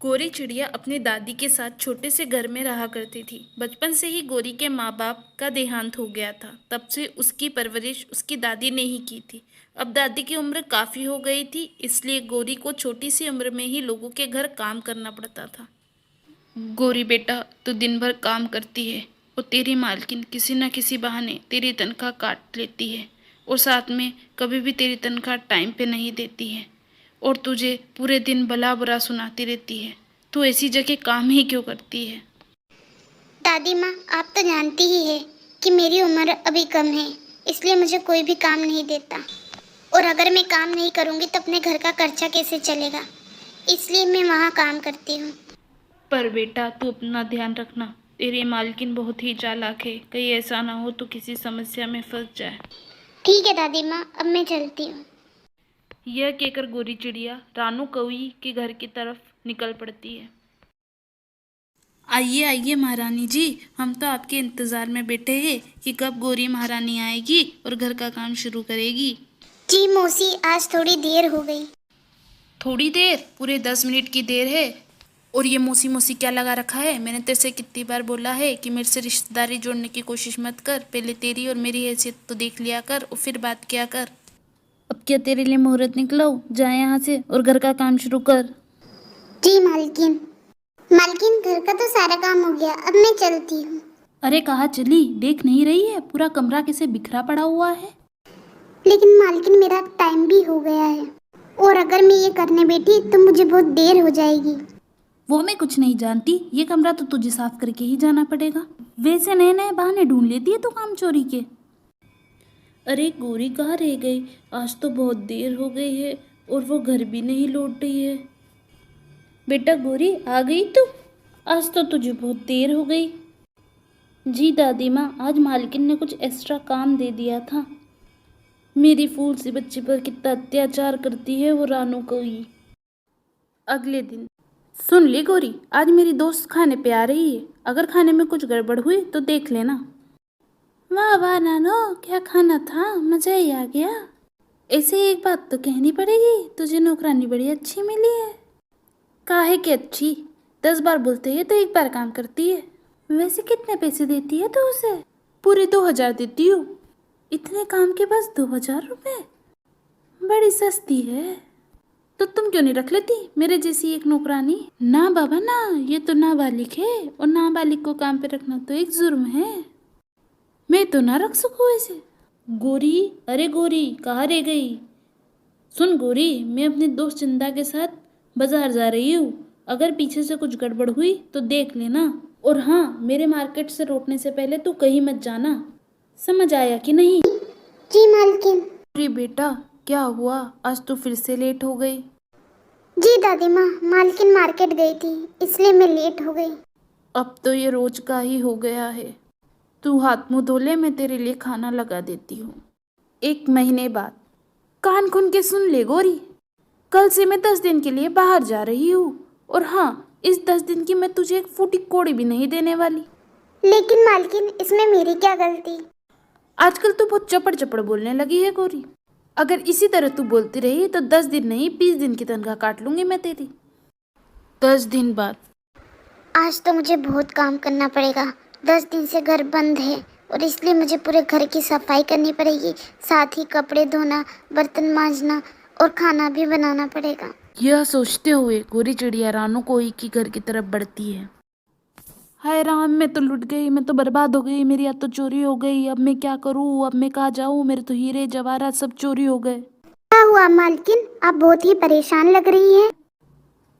गोरी चिड़िया अपनी दादी के साथ छोटे से घर में रहा करती थी। बचपन से ही गोरी के माँ बाप का देहांत हो गया था। तब से उसकी परवरिश उसकी दादी ने ही की थी। अब दादी की उम्र काफ़ी हो गई थी, इसलिए गोरी को छोटी सी उम्र में ही लोगों के घर काम करना पड़ता था। गोरी बेटा, तू दिन भर काम करती है और तेरी मालकिन किसी न किसी बहाने तेरी तनख्वाह काट लेती है और साथ में कभी भी तेरी तनख्वाह टाइम पे नहीं देती है और तुझे पूरे दिन भला बुरा सुनाती रहती है। तू ऐसी जगह काम ही क्यों करती है? दादी माँ, आप तो जानती ही है कि मेरी उम्र अभी कम है, इसलिए मुझे कोई भी काम नहीं देता। और अगर मैं काम नहीं करूँगी तो अपने घर का खर्चा कैसे चलेगा, इसलिए मैं वहाँ काम करती हूँ। पर बेटा, तू अपना ध्यान रखना। तेरी मालकिन बहुत ही चालाक है, कहीं ऐसा ना हो तो किसी समस्या में फंस जाए। ठीक है दादी माँ, अब मैं चलती हूँ। यह कहकर गोरी चिड़िया रानू कौई के घर की तरफ निकल पड़ती है। आइए आइए महारानी जी, हम तो आपके इंतज़ार में बैठे हैं कि कब गोरी महारानी आएगी और घर का काम शुरू करेगी। जी मौसी, आज थोड़ी देर हो गई। थोड़ी देर? पूरे 10 मिनट की देर है। और ये मौसी मौसी क्या लगा रखा है? मैंने तेरे से कितनी बार बोला है कि मेरे से रिश्तेदारी जोड़ने की कोशिश मत कर। पहले तेरी और मेरी हैसियत तो देख लिया कर और फिर बात किया कर। अब क्या तेरे लिए मुहूर्त निकलो? जा यहाँ से और घर का काम शुरू कर। जी मालकिन। मालकिन, घर का तो सारा काम हो गया, अब मैं चलती हूँ। अरे कहाँ चली? देख नहीं रही है पूरा कमरा कैसे बिखरा पड़ा हुआ है? लेकिन मालकिन, मेरा टाइम भी हो गया है और अगर मैं ये करने बैठी तो मुझे बहुत देर हो जाएगी। वो मैं कुछ नहीं जानती, ये कमरा तो तुझे साफ करके ही जाना पड़ेगा। वैसे नए नए बहाने ढूंढ लेती है तू काम चोरी के। अरे गोरी कहाँ रह गई? आज तो बहुत देर हो गई है और वो घर भी नहीं लौट रही है। बेटा गोरी, आ गई तू? आज तो तुझे बहुत देर हो गई। जी दादी माँ, आज मालकिन ने कुछ एक्स्ट्रा काम दे दिया था। मेरी फूल सी बच्ची पर कितना अत्याचार करती है वो रानू कौई। अगले दिन। सुन ले गोरी, आज मेरी दोस्त खाने पे आ रही है। अगर खाने में कुछ गड़बड़ हुई तो देख लेना। वाह वाह नानो, क्या खाना था, मजा ही आ गया। ऐसे एक बात तो कहनी पड़ेगी, तुझे नौकरानी बड़ी अच्छी मिली है। काहे की अच्छी? 10 बार बोलते हैं तो एक बार काम करती है। वैसे कितने पैसे देती है तू उसे? पूरे 2,000 देती हूँ। इतने काम के बस 2,000 रुपए? बड़ी सस्ती है। तो तुम क्यों नहीं रख लेती मेरे जैसी एक नौकरानी? ना बाबा ना, ये तो नाबालिग है और नाबालिग को काम पे रखना तो एक जुर्म है। मैं तो ना रख सकूँ ऐसे। गोरी, अरे गोरी कहाँ रह गई? सुन गोरी, मैं अपने दोस्त चंदा के साथ बाजार जा रही हूँ। अगर पीछे से कुछ गड़बड़ हुई तो देख लेना। और हाँ, मेरे मार्केट से लौटने से पहले तू कहीं मत जाना। समझ आया कि नहीं? जी मालकिन। अरे बेटा, क्या हुआ? आज तो फिर से लेट हो गई। जी दादी माँ, मालकिन मार्केट गई थी, इसलिए मैं लेट हो गई। अब तो ये रोज का ही हो गया है। तू हाथ मुंह धो ले, मैं तेरे लिए खाना लगा देती हूँ। 1 महीने बाद। कान खोल के सुन ले गोरी, कल से मैं 10 दिन के लिए बाहर जा रही हूँ और हाँ, इस 10 दिन की मैं तुझे एक फूटी कोड़ी भी नहीं देने वाली। लेकिन मालकिन, इसमें मेरी क्या गलती? आजकल तू बहुत चपड़ चपड़ बोलने लगी है गोरी। अगर इसी तरह तू बोलती रही तो 10 दिन नहीं 20 दिन की तनख्वाह काट लूंगी मैं तेरी। 10 दिन बाद। आज तो मुझे बहुत काम करना पड़ेगा। 10 दिन से घर बंद है और इसलिए मुझे पूरे घर की सफाई करनी पड़ेगी, साथ ही कपड़े धोना, बर्तन मांजना और खाना भी बनाना पड़ेगा। यह सोचते हुए गोरी चिड़िया रानू कोई की घर की तरफ बढ़ती है। हाय राम, मैं तो लुट गई, मैं तो बर्बाद हो गई, मेरी याद तो चोरी हो गई। अब मैं क्या करूँ? अब मैं कहाँ जाऊँ? मेरे तो हीरे जवाहरात सब चोरी हो गए। क्या हुआ मालकिन, आप बहुत ही परेशान लग रही हैं।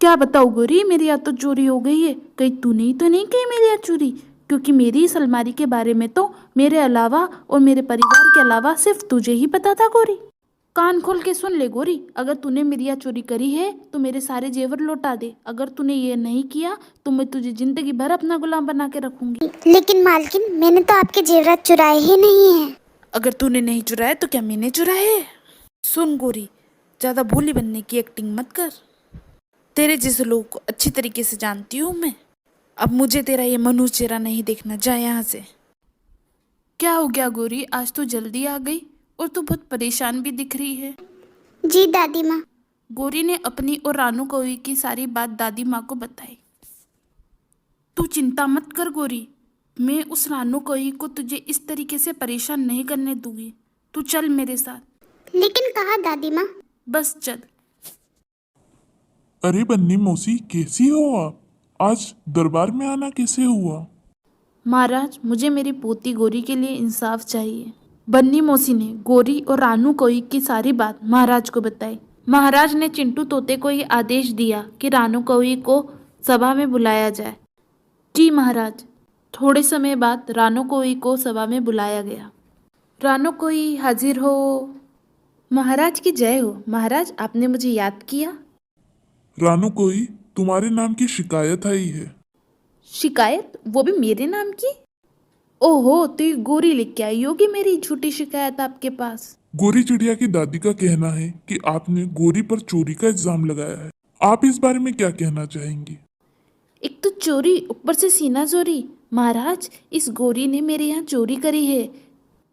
क्या बताऊँ गोरी, मेरी याद तो चोरी हो गई है। कहीं तूने ही तो नहीं की मेरी याद चोरी? क्योंकि मेरी इस अलमारी के बारे में तो मेरे अलावा और मेरे परिवार के अलावा सिर्फ तुझे ही पता था गोरी। कान खोल के सुन ले गोरी, अगर तूने मेरी याद चोरी करी है तो मेरे सारे जेवर लौटा दे। अगर तूने ये नहीं किया तो मैं तुझे जिंदगी भर अपना गुलाम बना के रखूंगी। लेकिन मालकिन, मैंने तो आपके जेवरात चुराए ही नहीं हैं। अगर तूने नहीं चुराया तो क्या मैंने चुराए है? सुन गोरी, ज्यादा भोली बनने की एक्टिंग मत कर। तेरे जैसे लोगों को अच्छी तरीके से जानती हूँ मैं। अब मुझे तेरा ये मनुष्य चेहरा नहीं देखना, जा यहाँ से। क्या हो गया गोरी, आज तो जल्दी आ गई और तू बहुत परेशान भी दिख रही है। जी दादी माँ। गौरी ने अपनी और रानू कौवी की सारी बात दादी माँ को बताई। तू चिंता मत कर गौरी, मैं उस रानू कौवी को तुझे इस तरीके से परेशान नहीं करने दूंगी। तू चल मेरे साथ। लेकिन कहाँ दादी माँ? बस चल। अरे बन्नी मौसी, कैसी हो आप? आज दरबार में आना कैसे हुआ? महाराज, मुझे मेरी पोती गौरी के लिए इंसाफ चाहिए। बन्नी मौसी ने गौरी और रानू कोई की सारी बात महाराज को बताई। महाराज ने चिंटू तोते को ये आदेश दिया कि रानू कोई को सभा में बुलाया जाए। जी महाराज। थोड़े समय बाद रानू कोई को सभा में बुलाया गया। रानू कोई हाजिर हो। महाराज की जय हो। महाराज, आपने मुझे याद किया। रानू कोई, तुम्हारे नाम की शिकायत आई है। शिकायत? वो भी मेरे नाम की? ओहो, तो ये गौरी लेके आई होगी मेरी झूठी शिकायत आपके पास। गोरी चिड़िया की दादी का कहना है कि आपने गोरी पर चोरी का इल्जाम लगाया है। आप इस बारे में क्या कहना चाहेंगी? एक तो चोरी, ऊपर से सीना चोरी। महाराज, इस गौरी ने मेरे यहाँ चोरी करी है।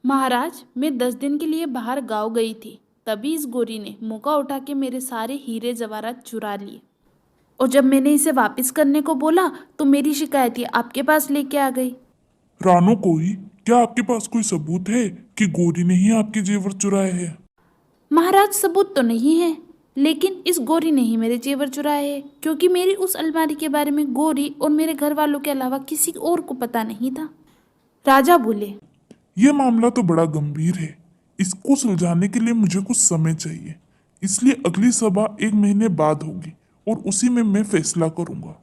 महाराज, मैं 10 दिन के लिए बाहर गांव गई थी, तभी इस गौरी ने मौका उठा के मेरे सारे हीरे जवाहरात चुरा लिए। और जब मैंने इसे वापस करने को बोला तो मेरी शिकायत ये आपके पास लेके आ गई। रानू कोई, क्या आपके पास कोई सबूत है कि गोरी ने ही आपके जेवर चुराए हैं? महाराज, सबूत तो नहीं है, लेकिन इस गौरी ने ही मेरे जेवर चुराए हैं, क्योंकि मेरी उस अलमारी के बारे में गौरी और मेरे घर वालों के अलावा किसी और को पता नहीं था। राजा बोले, यह मामला तो बड़ा गंभीर है। इसको सुलझाने के लिए मुझे कुछ समय चाहिए, इसलिए अगली सभा 1 महीने बाद होगी और उसी में मैं फैसला करूंगा।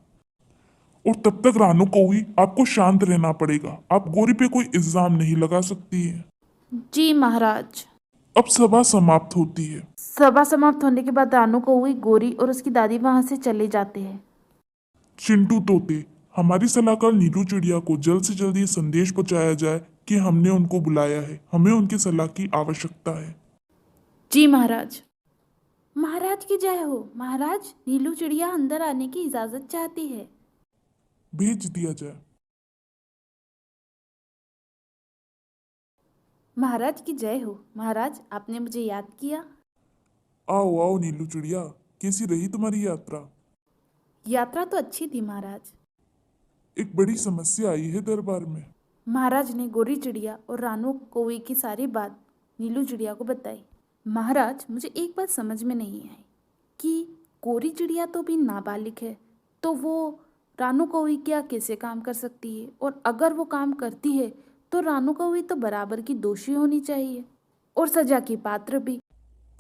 और तब तक रानू कोई, आपको शांत रहना पड़ेगा। आप गोरी पे कोई इल्जाम नहीं लगा सकती है। जी महाराज। अब सभा समाप्त होती है। सभा समाप्त होने के बाद रानू को हुई गौरी और उसकी दादी वहां से चले जाते हैं। चिंटू तोते, हमारी सलाहकार नीलू चिड़िया को जल्द से जल्द ये संदेश पहुंचाया जाए कि हमने उनको बुलाया है। हमें उनकी सलाह की आवश्यकता है। जी महाराज। महाराज की जय हो। महाराज, नीलू चिड़िया अंदर आने की इजाजत चाहती है। भेज दिया जाए। महाराज की जय हो। महाराज, आपने मुझे याद किया। आओ आओ नीलू चिड़िया, कैसी रही तुम्हारी यात्रा? यात्रा तो अच्छी थी महाराज। एक बड़ी समस्या आई है दरबार में। महाराज ने गौरी चिड़िया और रानू कौवी की सारी बात नीलू चिड़िया को बताई। महाराज, मुझे एक बात समझ में नहीं आई कि गौरी चिड़िया तो भी नाबालिग है, तो वो रानू कौवी क्या कैसे काम कर सकती है? और अगर वो काम करती है तो रानू कौवी तो बराबर की दोषी होनी चाहिए और सजा की पात्र भी।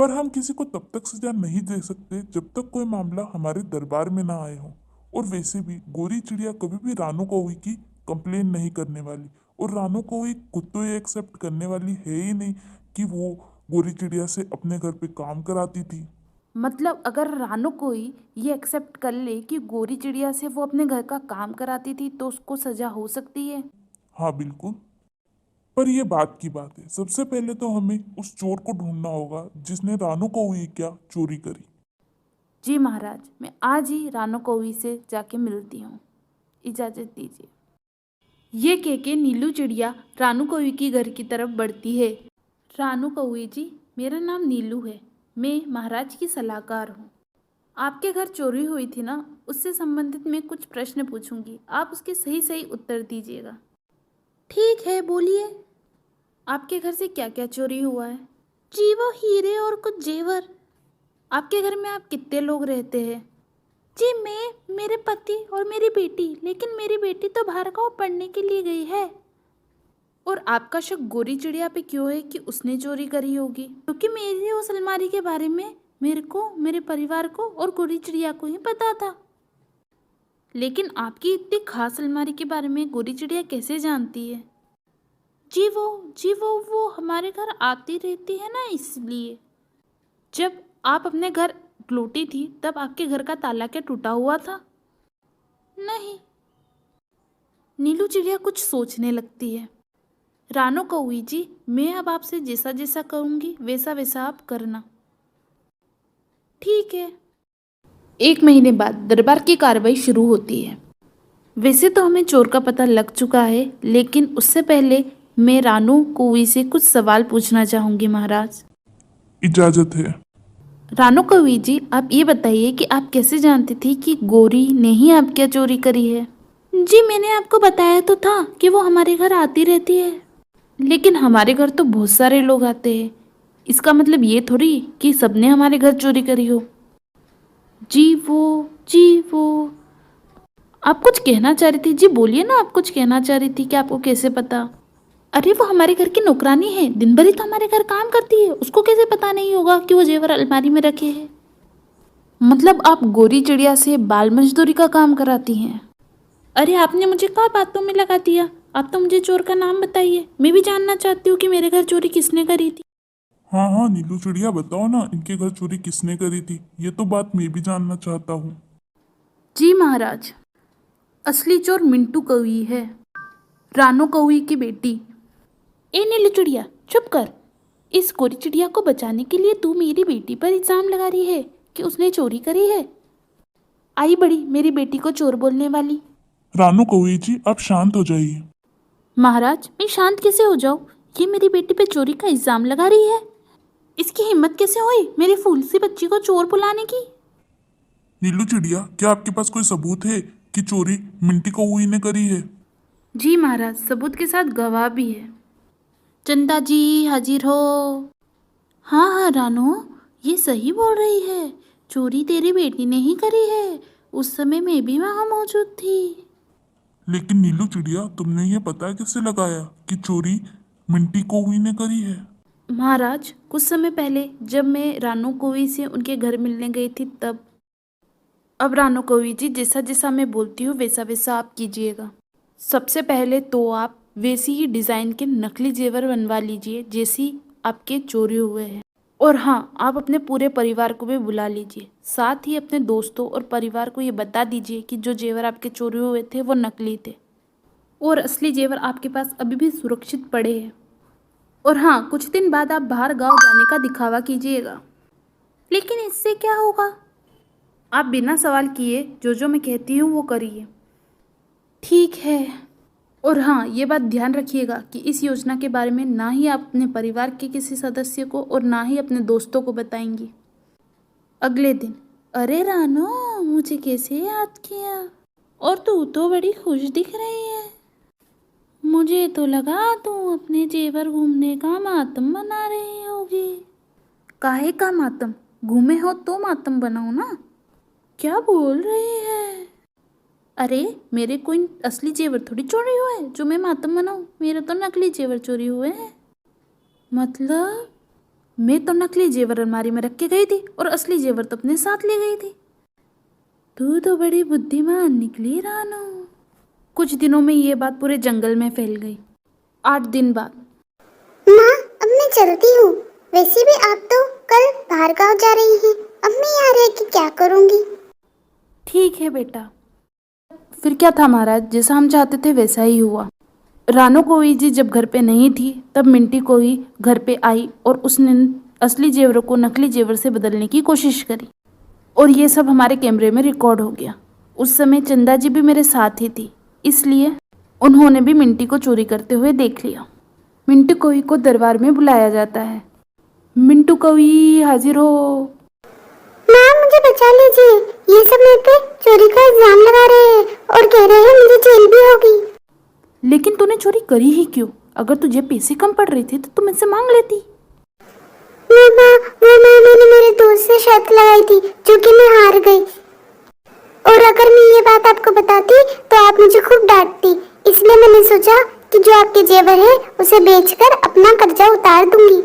पर हम किसी को तब तक सजा नहीं दे सकते जब तक कोई मामला हमारे दरबार में ना आए हो। और वैसे भी गोरी चिड़िया कभी भी रानू कौवी की कंप्लेन नहीं करने वाली, और रानू कौवी खुद तो ये एक्सेप्ट करने वाली है ही नहीं कि वो गोरी चिड़िया से अपने घर पे काम कराती थी। मतलब अगर रानू कोई ये एक्सेप्ट कर ले कि गौरी चिड़िया से वो अपने घर का काम कराती थी तो उसको सजा हो सकती है। हाँ बिल्कुल। पर यह बात की बात है, सबसे पहले तो हमें उस चोर को ढूंढना होगा जिसने रानू कौवी क्या चोरी करी। जी महाराज, मैं आज ही रानू कौवी से जाके मिलती हूँ। इजाज़त दीजिए। ये कह के नीलू चिड़िया रानू कौवी की घर की तरफ बढ़ती है। रानू कौवी जी, मेरा नाम नीलू है। मैं महाराज की सलाहकार हूँ। आपके घर चोरी हुई थी ना, उससे संबंधित मैं कुछ प्रश्न पूछूंगी, आप उसके सही सही उत्तर दीजिएगा। ठीक है, बोलिए। आपके घर से क्या क्या चोरी हुआ है? जी, वो हीरे और कुछ जेवर। आपके घर में आप कितने लोग रहते हैं? जी, मैं, मेरे पति और मेरी बेटी, लेकिन मेरी बेटी तो बाहर गाँव पढ़ने के लिए गई है। और आपका शक गोरी चिड़िया पे क्यों है कि उसने चोरी करी होगी? क्योंकि मेरी उस अलमारी के बारे में मेरे को, मेरे परिवार को और गोरी चिड़िया को ही पता था। लेकिन आपकी इतनी खास अलमारी के बारे में गोरी चिड़िया कैसे जानती है? जी वो हमारे घर आती रहती है ना, इसलिए। जब आप अपने घर लौटी थी तब आपके घर का ताला क्या टूटा हुआ था? नहीं। नीलू चिड़िया कुछ सोचने लगती है। रानू कौवी जी, मैं अब आपसे जैसा जैसा कहूँगी वैसा वैसा आप करना। ठीक है। 1 महीने बाद दरबार की कार्रवाई शुरू होती है। वैसे तो हमें चोर का पता लग चुका है, लेकिन उससे पहले मैं रानू कौवी से कुछ सवाल पूछना चाहूँगी महाराज। इजाजत है। रानू कवि जी, आप ये बताइए कि आप कैसे जानते थे कि गौरी ने ही आपकी यहाँ चोरी करी है? जी मैंने आपको बताया तो था कि वो हमारे घर आती रहती है। लेकिन हमारे घर तो बहुत सारे लोग आते हैं, इसका मतलब ये थोड़ी कि सबने हमारे घर चोरी करी हो। जी वो आप कुछ कहना चाह रही थी? जी बोलिए ना, आप कुछ कहना चाह रही थी कि आपको कैसे पता? अरे वो हमारे घर की नौकरानी है, दिन भर ही तो हमारे घर काम करती है, उसको कैसे पता नहीं होगा कि वो जेवर अलमारी में रखे हैं? मतलब आप गोरी चिड़िया से बाल मजदूरी का काम कराती हैं? अरे आपने मुझे कहाँ बातों में लगा दिया? आप तो मुझे चोर का नाम बताइए, मैं भी जानना चाहती हूँ कि मेरे घर चोरी किसने करी थी। हाँ हाँ नीलू चिड़िया, बताओ ना इनके घर चोरी किसने करी थी, ये तो बात मैं भी जानना चाहता हूँ। जी महाराज, असली चोर मिंटू कौवी है, रानो कौवी की बेटी। ए नीलू चिड़िया चुप कर। इस गोरी चिड़िया को बचाने के लिए तू मेरी बेटी पर इल्जाम लगा रही है कि उसने चोरी करी है। आई बड़ी मेरी बेटी को चोर बोलने वाली। रानू कौवी जी, आप शांत हो जाइए। महाराज मैं शांत कैसे हो जाऊं? ये मेरी बेटी पे चोरी का इल्जाम लगा रही है। इसकी हिम्मत कैसे हुई मेरी फूल सी बच्ची को चोर बुलाने की? नीलू चिड़िया, क्या आपके पास कोई सबूत है कि चोरी मिंटी कौवी ने करी है? जी महाराज, सबूत के साथ गवाह भी है। चंदा जी हाजिर हो। हाँ हाँ रानो, ये सही बोल रही है, चोरी तेरी बेटी ने ही करी है। उस समय मैं भी वहाँ मौजूद थी। लेकिन नीलू चिड़िया, तुमने ये पता कैसे लगाया कि चोरी मिंटी कौवी ने करी है? महाराज कुछ समय पहले जब मैं रानू कोवी से उनके घर मिलने गई थी तब। अब रानू कोवी जी, जैसा जैसा मैं बोलती हूँ वैसा वैसा आप कीजिएगा। सबसे पहले तो आप वैसी ही डिज़ाइन के नकली जेवर बनवा लीजिए जैसी आपके चोरी हुए हैं। और हाँ, आप अपने पूरे परिवार को भी बुला लीजिए, साथ ही अपने दोस्तों और परिवार को ये बता दीजिए कि जो जेवर आपके चोरी हुए थे वो नकली थे और असली जेवर आपके पास अभी भी सुरक्षित पड़े हैं। और हाँ, कुछ दिन बाद आप बाहर गांव जाने का दिखावा कीजिएगा। लेकिन इससे क्या होगा? आप बिना सवाल किए जो मैं कहती हूँ वो करिए। ठीक है। और हाँ, ये बात ध्यान रखिएगा कि इस योजना के बारे में ना ही आप अपने परिवार के किसी सदस्य को और ना ही अपने दोस्तों को बताएंगी। अगले दिन, अरे रानो मुझे कैसे याद किया? और तू तो बड़ी खुश दिख रही है। मुझे तो लगा तू अपने जेवर घूमने का मातम बना रही होगी। काहे का मातम? घूमे हो तो मातम बनाओ ना। क्या बोल रही है? अरे मेरे कोई असली जेवर थोड़ी चोरी हुए हैं जो मैं मातम बनाऊं, मेरे तो नकली जेवर चोरी हुए हैं। मतलब मैं तो नकली जेवर अलमारी में रख के गई थी और असली जेवर तो अपने साथ ले गई थी। तू तो बड़ी बुद्धिमान निकली रानो। कुछ दिनों में ये बात पूरे जंगल में फैल गई। 8 दिन बाद। माँ, अब मैं चलती हूँ। वैसे भी आप तो कल बाहर गाँव जा रही हैं। अब मैं यहाँ रह के क्या करूँगी? ठीक है बेटा। फिर क्या था महाराज, जैसा हम चाहते थे वैसा ही हुआ। रानो कोई जी जब घर पे नहीं थी तब मिंटी कोई घर पे आई और उसने असली जेवरों को नकली जेवर से बदलने की कोशिश करी और ये सब हमारे कैमरे में रिकॉर्ड हो गया। उस समय चंदा जी भी मेरे साथ ही थी, इसलिए उन्होंने भी मिंटी को चोरी करते हुए देख लिया। मिंटू कोई को दरबार में बुलाया जाता है। मिंटू कोई हाजिर हो। माँ, मुझे बचा लीजिए। ये सब मेरे पे चोरी का इल्जाम लगा रहे हैं और कह रहे हैं मुझे जेल भी होगी। लेकिन तूने चोरी करी ही क्यों? अगर तुझे पैसे कम पड़ रहे थे तो तुम मुझसे मांग लेती। मैंने मेरे दोस्त से शर्त लगाई थी जो कि मैं हार गई। और अगर मैं ये बात आपको बताती तो आप मुझे खूब डांटती। इसलिए मैंने सोचा कि जो आपके जेवर है उसे बेचकर अपना कर्जा उतार दूंगी।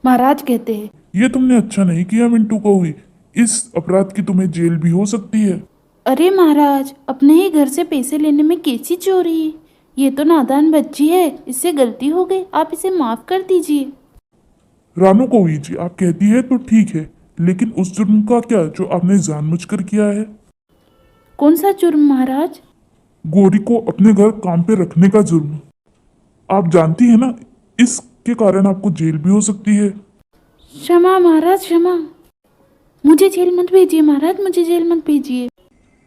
महाराज कहते हैं, ये तुमने अच्छा नहीं किया मिंटू कौवी, इस अपराध की तुम्हें जेल भी हो सकती है। अरे महाराज, अपने ही घर से पैसे लेने में कैसी चोरी? ये तो नादान बच्ची है, इससे गलती हो गई, आप इसे माफ कर दीजिए। रानू कौवी जी, आप कहती है तो ठीक है, लेकिन उस जुर्म का क्या जो आपने जानबूझकर किया है? कौन सा जुर्म महाराज? गोरी को अपने घर काम पे रखने का जुर्म। आप जानती है ना, इसके कारण आपको जेल भी हो सकती है। क्षमा महाराज, क्षमा। मुझे जेल मत भेजिए महाराज, मुझे जेल मत भेजिए।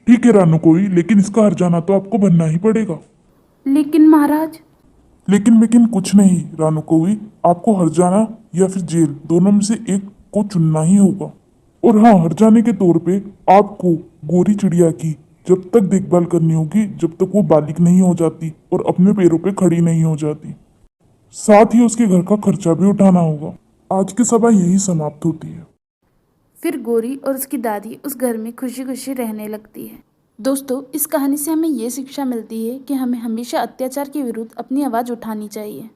ठीक है रानू कौवी, लेकिन इसका हर्जाना तो आपको भरना ही पड़ेगा। लेकिन महाराज। लेकिन कुछ नहीं रानू कौवी, आपको हर्जाना या फिर जेल दोनों में से एक को चुनना ही होगा। और हाँ, हर जाने के तौर पे आपको गोरी चिड़िया की जब तक देखभाल करनी होगी जब तक वो बालिग नहीं हो जाती और अपने पैरों पे खड़ी नहीं हो जाती। साथ ही उसके घर का खर्चा भी उठाना होगा। आज की सभा यही समाप्त होती है। फिर गोरी और उसकी दादी उस घर में खुशी खुशी रहने लगती है। दोस्तों, इस कहानी से हमें ये शिक्षा मिलती है कि हमें हमेशा अत्याचार के विरुद्ध अपनी आवाज़ उठानी चाहिए।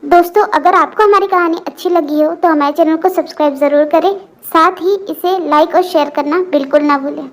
दोस्तों, अगर आपको हमारी कहानी अच्छी लगी हो तो हमारे चैनल को सब्सक्राइब ज़रूर करें। साथ ही इसे लाइक और शेयर करना बिल्कुल ना भूलें।